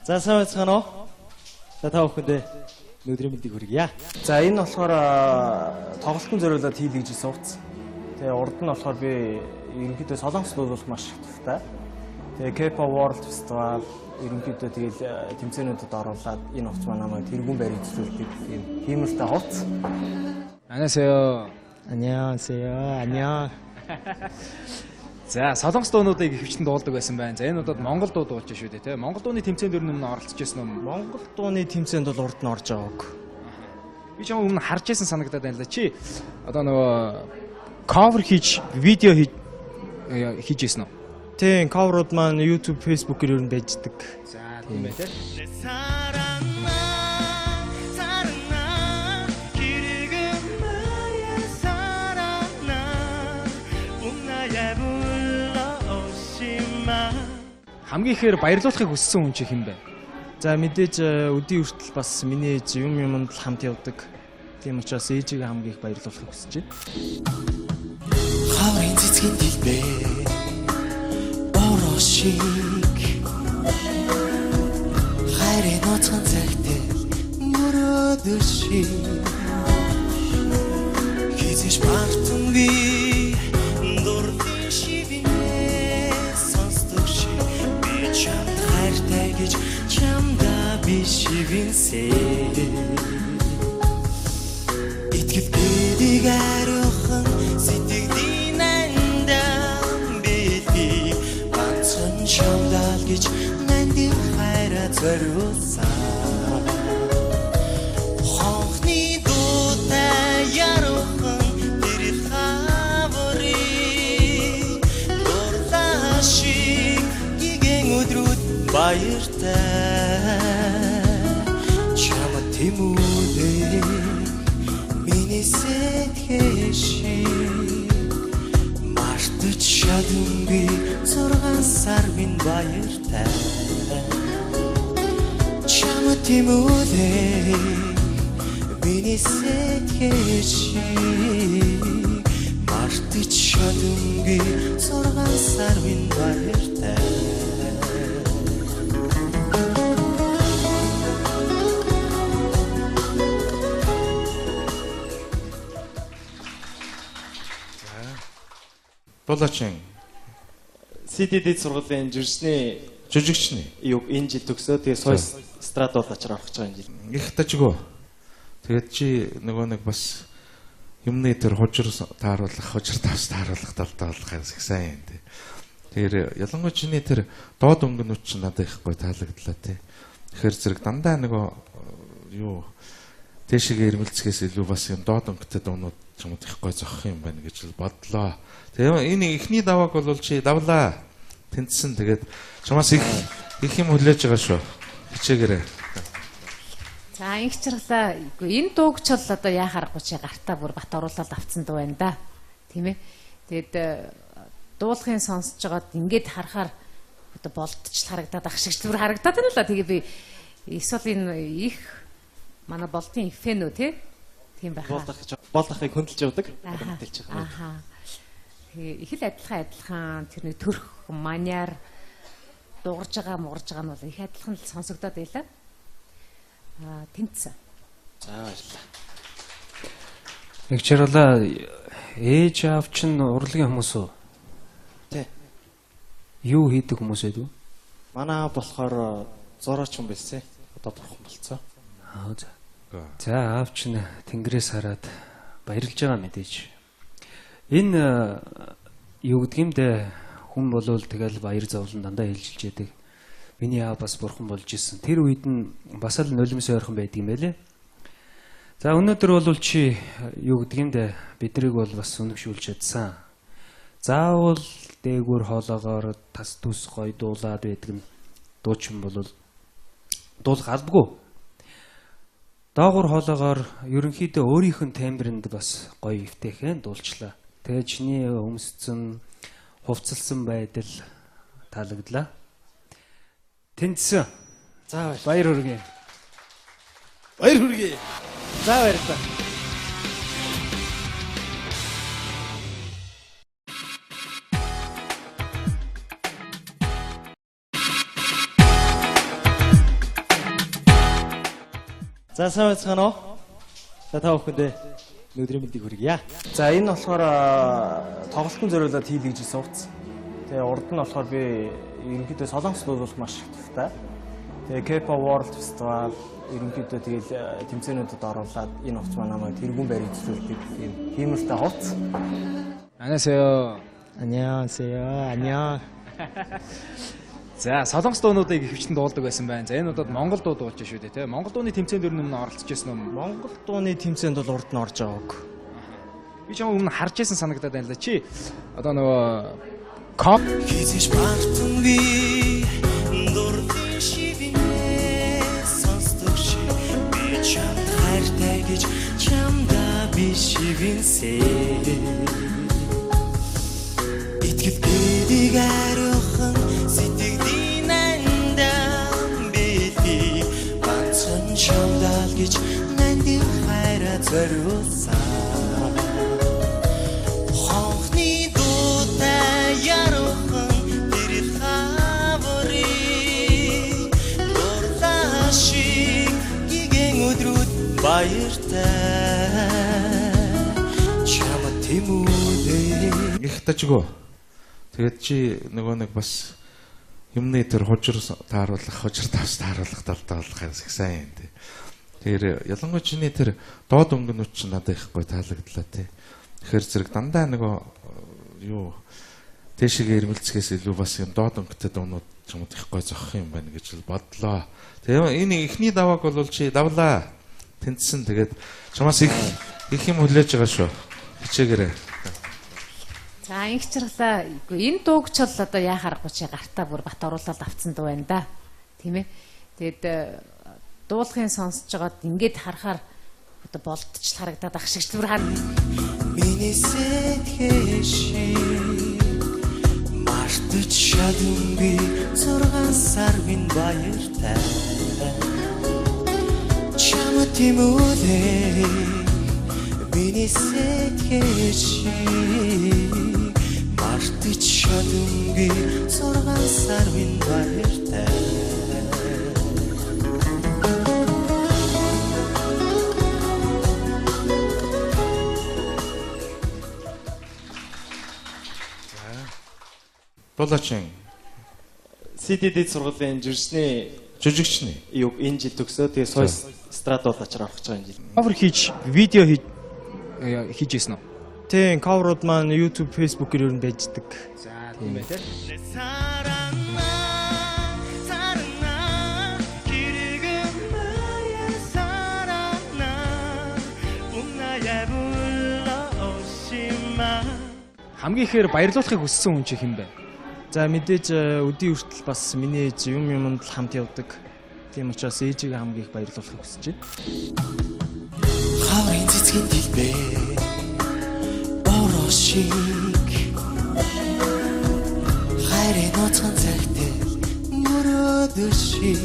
За сайн байцгаана уу? За та бүхэндээ өнөөдрийн мэндийг хүргье. За энэ болохоор тоглолтын зориулаад хийлгэж ирсэн хувцас. Тэгээ урд нь болохоор би ерөнхийдөө солонгос дуулах маш их туфтай. Тэгээ K-pop World Festival ерөнхийдөө тэгэл тэмцээнүүдэд оруулаад энэ хувцас маань намайг тэргүүн байрыг зөвлөдөг юм хиймэлтэй хувцас. 안녕하세요. 안녕하세요. 안녕. За солонгос дуунуудыг хөвчтөнд дуулдаг байсан байна. За энэ удаад монгол дуу дуулж шүү дээ, тийм. Монгол дууны тэмцээнд дөр өмнө оролцож байсан юм. Монгол дууны тэмцээнд бол урд нь орж байгааг. Би ч өмнө харж байсан санагдаад байна л да. Чи одоо нөгөө cover хийж, видео хийж ийсэн үү? Тийм, cover-ууд маань YouTube, Facebook-ээр ер нь байждаг. За тийм бай тээ. Хамгийн ихээр баярлуулахыг хүссэн хүн чи хэн бэ? За мэдээж өдий хүртэл бас миний ээж юмд л хамт явдаг. Тийм учраас ээжийг хамгийн их баярлуулахыг хүсэж байна. Хаврын цэцгийн дэлбээ борошик хайрын ноцхон цагтай мөрөдөшиг хизэж бартан би дурдын шивнээ сонсдог шиг би чамд хайртай гэж чамда би шивнэсэй итгэл бидийг ариухан сэтгэлийн андам бити банцан чамдал гэж нандин хайраа зориулсан хонхны дуутай яруухан тэр хаврыг дурлаа шиг гигэн өдрүүд баяртай чамд тэмүүлээ миний сэтгэшиг мартаж чадамгүй 6 сар минь баяртай чамд тэмүүлээ миний сэтгэшиг мартаж чадамгүй 6 сар минь баяртай Болоочин CDD сургуулийн жирсний жүжигчний юу энэ жил төгсөө тэгээ сойс страд болоочор орох гэж байгаа энэ жил. их тажгүй. Тэгээд чи нөгөө нэг бас юмны тэр хужир тааруулах, хужир тавс тааруулах талдаа болох их сайн юм тий. Тэгэхээр ялангуяа чиний тэр доод өнгөнүүд чинь надад их гоё таалагдлаа тий. Тэгэхээр зэрэг дандаа нөгөө юу тэшигээ ирмэлцгээс илүү бас юм доод өнгөтэй дуунууд чамд их гоё зохих юм байна гэж бодлоо. Тэгээ энэ ихний давааг бол чи давлаа. Тэнцсэн тэгээд чамаас их юм хүлээж байгаа шүү. Хичээгээрээ. За инх чиглэлаа энэ дууг ч бол одоо яа харахгүй чи гартаа бүр бат оруулаад авцсан дуу байна да. Тийм ээ. Тэгээд дуулахын сонсож байгаад ингээд харахаар одоо болдч харагдаад ах шиг зүгээр харагдаад байна л да. Тэгээ би эсвэл энэ их манай болтын фэн үү те? Тийм байхаа. Болдохыг хөндлөж явдаг. Хэлж байгаа. Ахаа. Их л адилхан тэр нэг төрх маняар дуурж байгаа муурж байгаа нь бол их адилхан л сонсогдоод байлаа. Тэнцсэн. За баярлалаа. Нэг чирлээ ээж аав чинь урлагийн хүмүүс үү? Тий. Юу хийдэг хүмүүс ээ? Манай аав болохоор зураач хүн байсан. Одоо бурхан болцсон. За. За аав чинь тэнгэрээс хараад баярлж байгаа мэдээж. Энэ юу гэдгиймдээ хүн болвол тэгэл баяр зовлон дандаа хэлжилж яадаг. Миний аав бас бурхан болж исэн. Тэр үед нь бас л нулимс ойрхон байдаг юм байлээ. За өнөөдөр бол чи юу гэдгиймдээ биднийг бол бас үнэмшүүлж чадсан. Заавал дээгүүр хоолоогоор тас түс гой дуулаад байдаг нь дуучин бол дуулах албагүй. Доогуур хоолоогоор ерөнхийдөө өөрийнх нь тембрэнд бас гоё өвтэйхэн дуулчлаа. Тэгээ чиний өмсцэн хувцалсан байдал таалагдлаа. Тэнцсэн. За баяр хүргэе. баяр хүргэе. За баярлалаа. За сайн байцгаана уу? За та бүхэндээ өнөөдрийн мэндийг хүргье. За энэ болохоор тоглолтын зориулаад хийлгэж ирсэн утас. Тэгээ урд нь болохоор би ерөнхийдөө солонгослууд бол маш их дуртай. Тэгээ K-pop World Festival ерөнхийдөө тэгэл тэмцээнүүдэд оруулаад энэ утас маань намайг тэргүүн байрыг зөвлөдөг юм хиймэртэй утас. Анасаа. 안녕하세요. 안녕. За солонгос дуунуудыг ихэвчлэн дуулдаг байсан байна. За энэ удаад монгол дуу дуулж шүү дээ, тийм. Монгол дууны тэмцээнд дөр өмнө оролцож байсан юм. Монгол дууны тэмцээнд бол урд нь орж байгааг. Би ч өмнө харж байсан санагдаад байна л да. Чи одоо нөгөө Хизэж багтангүй дурдын шивнээ сонсдог чи би чамд хайртай гэж чамда би шивнэсэй итгэл бидийг ариухан сэтгэлийн андам бити банцан чамдал гэж нандин хайраа зориулсан их тажгүй. Тэгээд чи нөгөө нэг бас юмны тэр хожир тааруулах, хожир тавс тааруулах талтай болох их сайн юм тий. Тэгэхээр ялангуяа чиний тэр доод өнгөнүүд чинь надад их гоё таалагдлаа тий. Тэгэхээр зэрэг дандаа нөгөө юу тэшигээ ирмэлцгээс илүү бас юм доод өнгөтэй дуунууд чамд их гоё зогох юм байна гэж бодлоо. Тэгээ энэ ихний давааг бол чи давлаа. Тэнцсэн тэгээд чамаас их юм хүлээж байгаа шүү. Хичээгээрээ. За ингэчрлээ. Энэ дууг ч бол одоо яа харахгүй чи гартаа бүр бат оруулаад авцсан дуу байна да. Тийм ээ. Тэгээд дуулахын сонсож байгаад ингээд харахаар одоо болдч харагдаад ах шиг зүр хаа. Миний сэтгэши мартаж шадунги 6 сарын баяртай чамд тимүүдээ миний сэтгэши мартаж шадунги 6 сарын баяртай Дулаачин CDD сургуулийн жирсний жүжигчний юу энэ жил төгсөө тэгээ сойс эстрад болоочоор авах гэж байгаа энэ жил. cover хийж видео хийж ийсэн үү? Тийм, cover-ууд маань YouTube, Facebook-ээр ер нь байждаг. За тийм байх тийм. Хамгийн ихээр баярлуулахыг хүссэн хүн чи хэн бэ? За мэдээж өдий хүртэл бас миний ээж юмд л хамт явдаг. Тийм учраас ээжийг хамгийн их баярлуулахыг хүсэж байна. Хаврын цэцгийн дэлбээ Орошик хайрын ноцхон цагт мөрөөдөшиг